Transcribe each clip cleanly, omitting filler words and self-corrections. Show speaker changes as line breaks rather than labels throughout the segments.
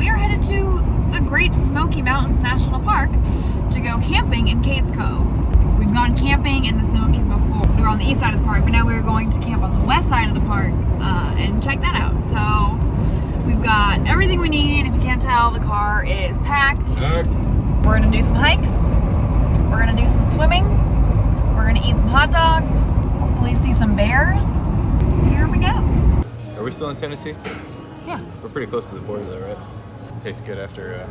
we are headed to the Great Smoky Mountains National Park to go camping in Cades Cove. We've gone camping in the Smokies before. We were on the east side of the park, but now we're going to camp on the west side of the park and check that out. So we've got everything we need. If you can't tell, the car is packed. We're gonna do some hikes. We're gonna do some swimming. We're gonna eat some hot dogs. Hopefully see some bears. Here we go.
Are we still in Tennessee?
Yeah.
We're pretty close to the border though, right? Tastes good after a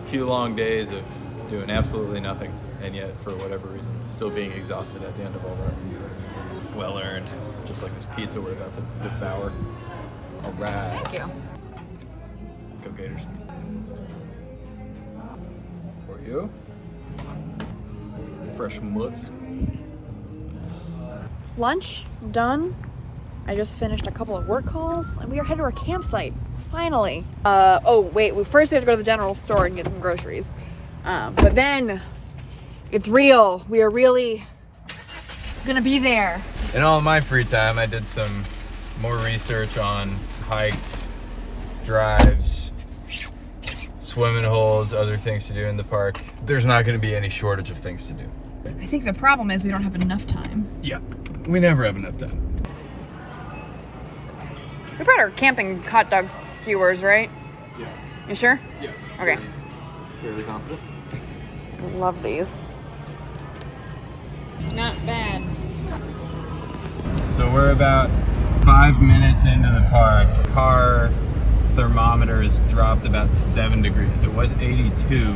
few long days of doing absolutely nothing, and yet for whatever reason still being exhausted at the end of all that. Well earned, just like this pizza we're about to devour. All right.
Thank you.
Go Gators. For you. Fresh mutts.
Lunch done. I just finished a couple of work calls and we are headed to our campsite. Finally. Oh wait, first we have to go to the general store and get some groceries. But then it's real. We are really gonna be there.
In all my free time, I did some more research on hikes, drives, swimming holes, other things to do in the park. There's not going to be any shortage of things to do.
I think the problem is we don't have enough time.
Yeah, we never have enough time.
We brought our camping hot dog skewers, right?
Yeah.
You sure?
Yeah.
Okay.
Fairly confident.
I love these. Not bad.
So we're about 5 minutes into the park. Car thermometer has dropped about 7 degrees. It was 82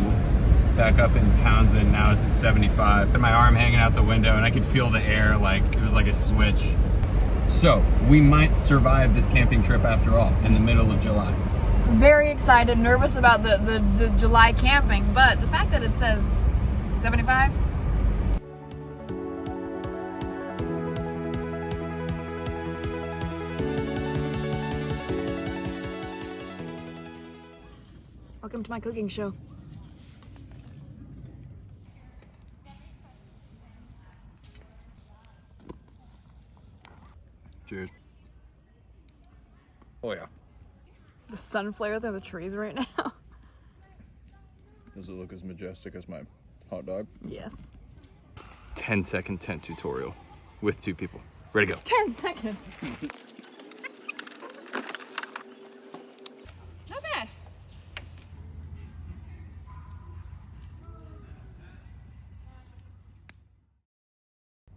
back up in Townsend. Now it's at 75. My arm hanging out the window and I could feel the air like it was like a switch. So we might survive this camping trip after all in the middle of July.
Very excited, nervous about the July camping, but the fact that it says 75. Welcome to my cooking show.
Cheers. Oh yeah.
The sun flare through the trees right now.
Does it look as majestic as my hot dog?
Yes.
10-second tent tutorial with 2 people. Ready to go.
10 seconds. Not bad.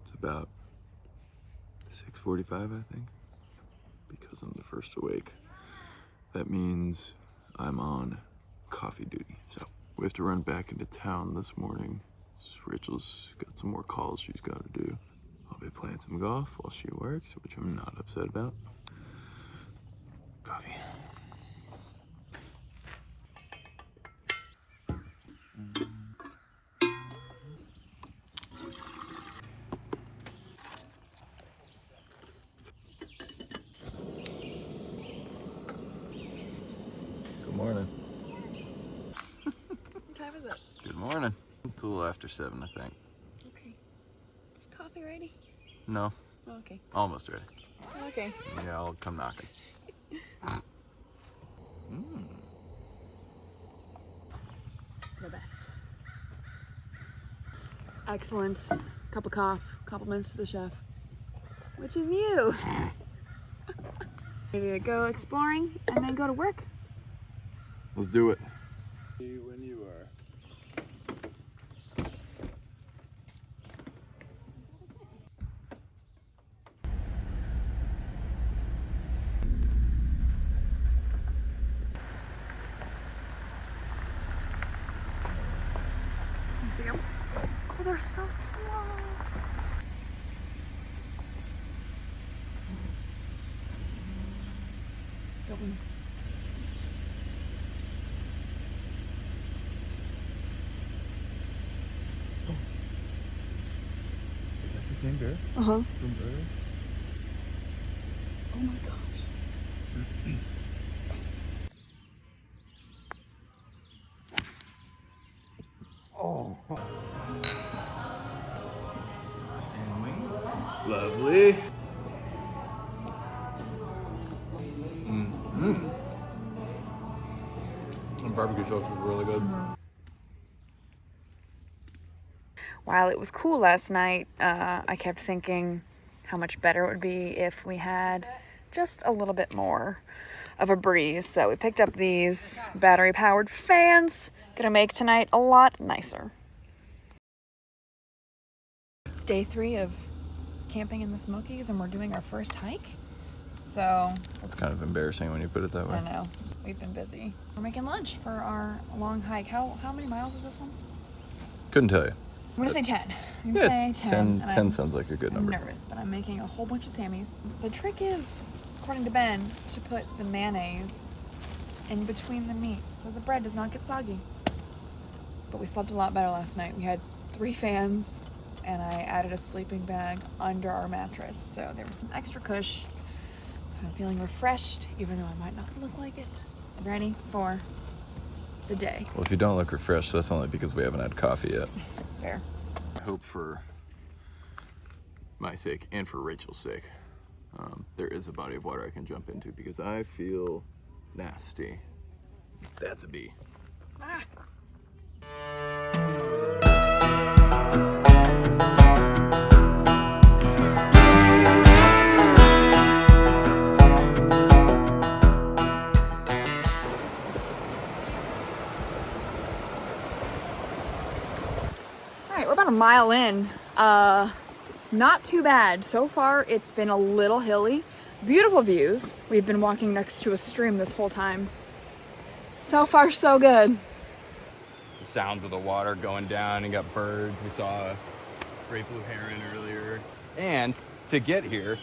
It's about 6:45, I think, because I'm the first awake. That means I'm on coffee duty. So we have to run back into town this morning. Rachel's got some more calls she's got to do. I'll be playing some golf while she works, which I'm not upset about. Coffee. Good morning.
What time is it?
Good morning. It's a little after 7, I think.
Okay. Is coffee ready?
No,
Oh, okay.
almost ready.
Okay.
Yeah, I'll come knocking.
The best. Excellent. Cup of coffee. Compliments to the chef. Which is you. Ready to go exploring and then go to work?
Let's do it.
When you are.
You see them? Oh, they're so small. Don't.
Is that the same bear?
Uh-huh.
From earlier?
Oh my gosh.
Oh. And wings. Lovely.
barbecue sauce is really good.
While it was cool last night, I kept thinking how much better it would be if we had just a little bit more of a breeze. So we picked up these battery-powered fans. Gonna make tonight a lot nicer. It's day 3 of camping in the Smokies, and we're doing our first hike. So
That's kind of embarrassing when you put it that way.
I know, we've been busy. We're making lunch for our long hike. How many miles is this one?
Couldn't tell you.
I'm gonna say 10. I'm gonna say 10.
10 sounds like a good
I'm
number.
nervous, but I'm making a whole bunch of Sammys. The trick is, according to Ben, to put the mayonnaise in between the meat so the bread does not get soggy. But we slept a lot better last night. We had 3 fans, and I added a sleeping bag under our mattress, so there was some extra cush. I'm feeling refreshed, even though I might not look like it. I'm ready for the day.
Well, if you don't look refreshed, that's only because we haven't had coffee yet.
Fair.
I hope for my sake and for Rachel's sake, there is a body of water I can jump into because I feel nasty. That's a bee.
Ah. We're about a mile in. Not too bad. So far, it's been a little hilly. Beautiful views. We've been walking next to a stream this whole time. So far, so good.
The sounds of the water going down, and got birds. We saw a great blue heron earlier. And to get here,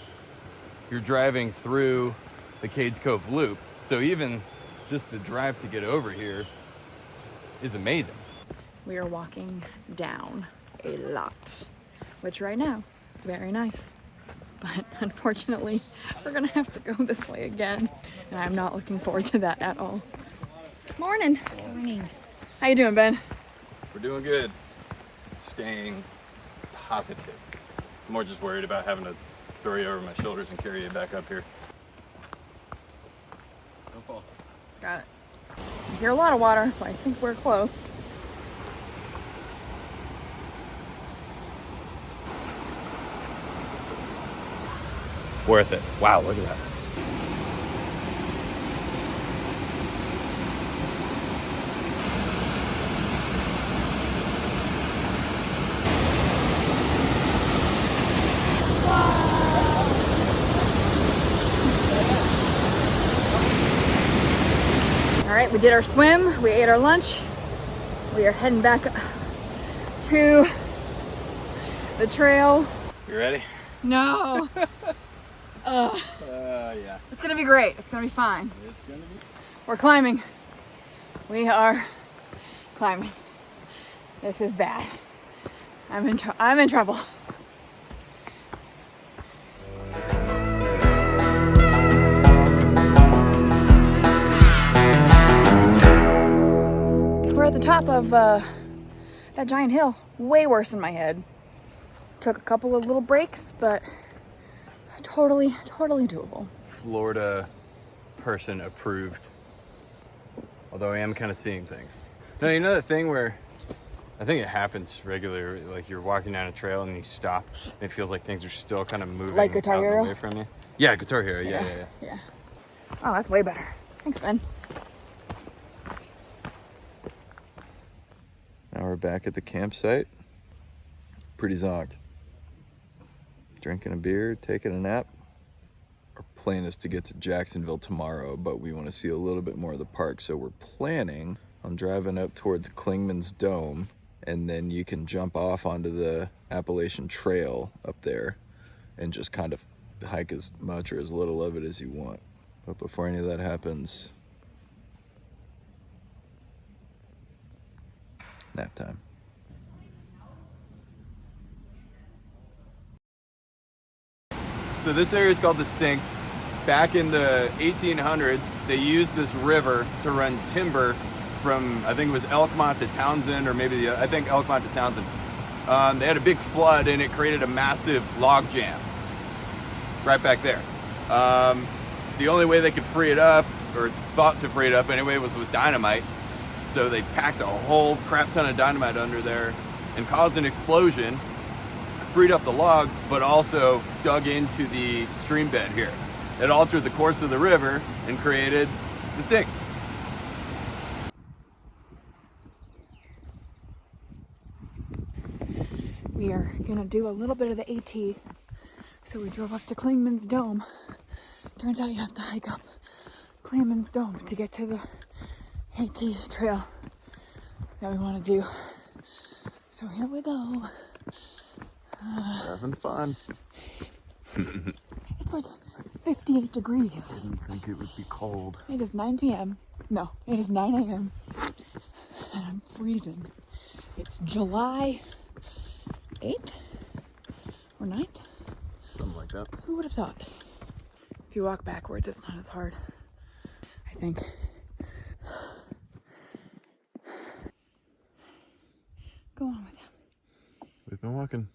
you're driving through the Cades Cove loop. So even just the drive to get over here is amazing.
We are walking down a lot, which right now, very nice. But unfortunately, we're gonna have to go this way again. And I'm not looking forward to that at all. Morning. Morning. How you doing, Ben?
We're doing good. Staying positive. I'm more just worried about having to throw you over my shoulders and carry you back up here. Don't fall.
Got it. I hear a lot of water, so I think we're close.
Worth it. Wow, look at that.
All right, we did our swim, we ate our lunch. We are heading back to the trail.
You ready?
No.
Yeah.
It's gonna be great. It's gonna be fine.
It's gonna be.
We're climbing. We are climbing. This is bad. I'm in trouble. We're at the top of that giant hill. Way worse in my head. Took a couple of little breaks, but totally doable.
Florida person approved. Although I am kind of seeing things. No, you know that thing where I think it happens regularly, like you're walking down a trail and you stop and it feels like things are still kind of moving
Like Guitar
out
Hero?
away from you. Yeah, Guitar Hero. Yeah.
Oh, that's way better. Thanks, Ben.
Now we're back at the campsite. Pretty zonked. Drinking a beer, taking a nap. Our plan is to get to Jacksonville tomorrow, but we want to see a little bit more of the park, so we're planning on driving up towards Clingman's Dome, and then you can jump off onto the Appalachian Trail up there and just kind of hike as much or as little of it as you want. But before any of that happens, nap time.
So this area is called the Sinks. Back in the 1800s, they used this river to run timber from, I think it was Elkmont to Townsend, or maybe I think Elkmont to Townsend. They had a big flood and it created a massive log jam right back there. The only way they could free it up, or thought to free it up anyway, was with dynamite. So they packed a whole crap ton of dynamite under there and caused an explosion, freed up the logs, but also dug into the stream bed here. It altered the course of the river and created the sinks.
We are gonna do a little bit of the AT. So we drove up to Clingman's Dome. Turns out you have to hike up Clingman's Dome to get to the AT trail that we want to do. So here we go.
Having fun.
It's like 58 degrees.
I didn't think it would be cold.
It is 9 p.m. No, it is 9 a.m. And I'm freezing. It's July 8th or 9th?
Something like that.
Who would have thought? If you walk backwards, it's not as hard, I think. Go on with him.
We've been walking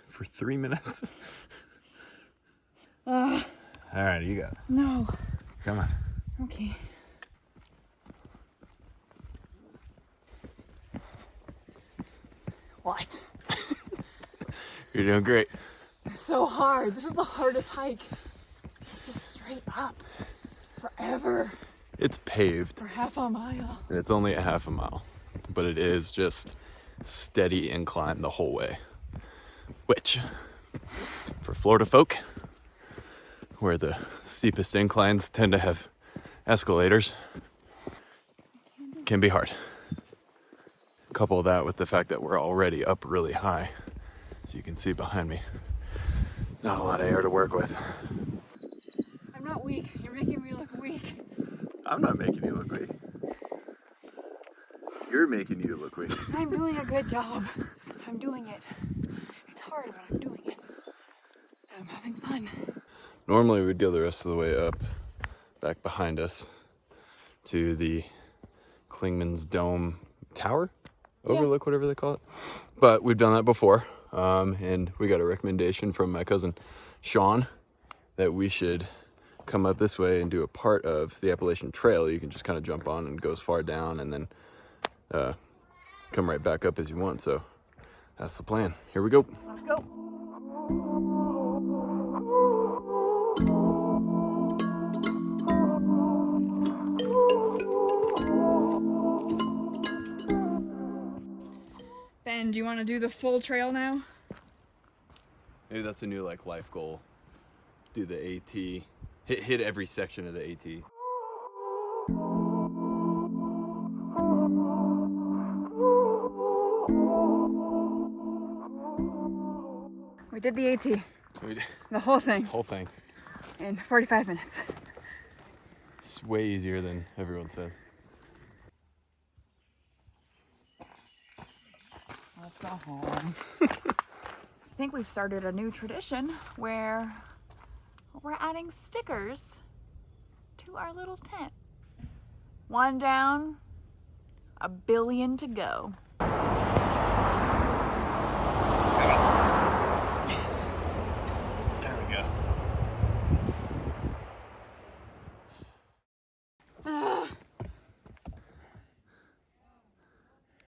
for 3 minutes.
All
right, you got it.
No.
Come on.
Okay. What?
You're doing great.
It's so hard. This is the hardest hike. It's just straight up forever.
It's paved.
For half a mile.
And it's only a half a mile, but it is just steady incline the whole way. Which, for Florida folk, where the steepest inclines tend to have escalators, can be hard. Couple that with the fact that we're already up really high, as you can see behind me. Not a lot of air to work with.
I'm not weak. You're making me look weak.
I'm not making you look weak. You're making you look weak.
I'm doing a good job. I'm doing it. It's hard, but I'm doing it. I'm having fun.
Normally we'd go the rest of the way up, back behind us, to the Clingman's Dome Tower? Overlook, whatever they call it. But we've done that before, and we got a recommendation from my cousin Sean that we should come up this way and do a part of the Appalachian Trail. You can just kind of jump on and go as far down and then come right back up as you want. So that's the plan. Here we go.
Let's go. Ben, do you want to do the full trail now?
Maybe that's a new life goal. Do the AT. Hit every section of the AT.
We did the AT.
We did.
The whole thing.
Whole thing.
In 45 minutes.
It's way easier than everyone says.
Let's go home. I think we've started a new tradition where we're adding stickers to our little tent. 1 down, 1 billion to go.